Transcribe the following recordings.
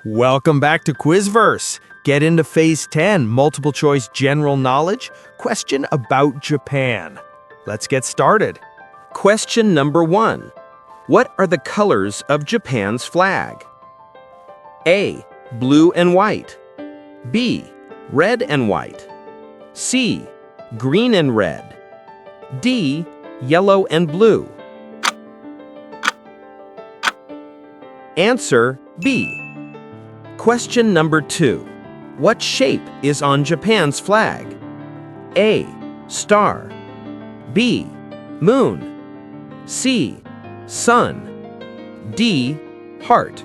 Welcome back to Quizverse. Get into Phase 10, multiple choice general knowledge, question about Japan. Let's get started. Question number 1. What are the colors of Japan's flag? A. Blue and white. B. Red and white. C. Green and red. D. Yellow and blue. Answer B. Question number 2. What shape is on Japan's flag? A. Star. B. Moon. C. Sun. D. Heart.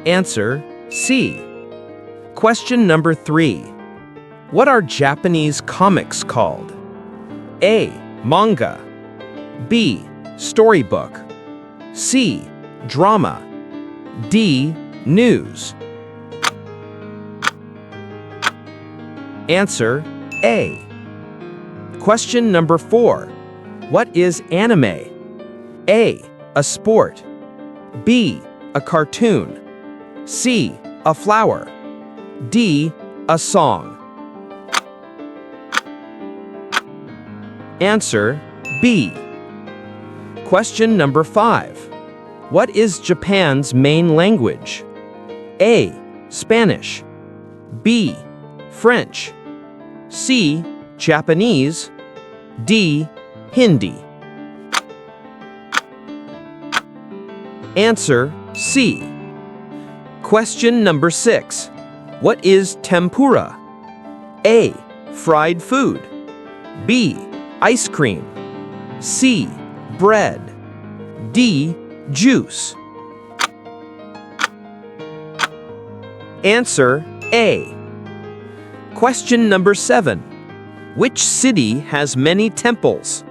Answer C. Question number 3. What are Japanese comics called? A. Manga. B. Storybook. C. Drama. D. News. Answer A. Question number 4. What is anime? A. A sport. B. A cartoon. C. A flower. D. A song. Answer B. Question number 5. What is Japan's main language? A. Spanish. B. French. C. Japanese. D. Hindi. Answer C. Question number 6. What is tempura? A. Fried food. B. Ice cream. C. Bread. D. Juice. Answer A. Question number 7. Which city has many temples?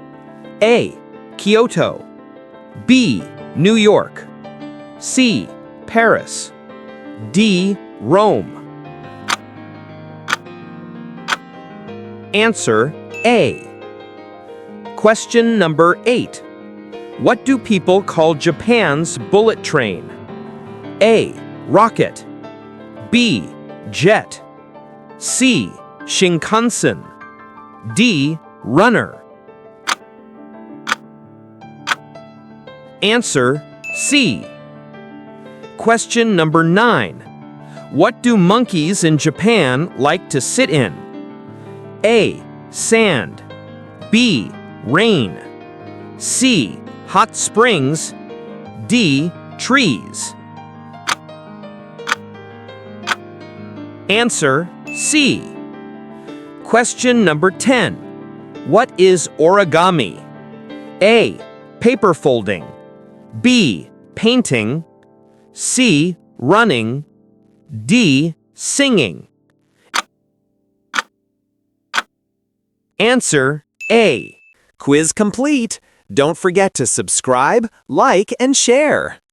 A. Kyoto. B. New York. C. Paris. D. Rome. Answer A. Question number 8. What do people call Japan's bullet train? A. Rocket. B. Jet. C. Shinkansen. D. Runner. Answer C. Question number 9. What do monkeys in Japan like to sit in? A. Sand. B. Rain. C. Hot springs. D. Trees. Answer C. Question number 10. What is origami? A. Paper folding. B. Painting. C. Running. D. Singing. Answer A. Quiz complete. Don't forget to subscribe, like, and share.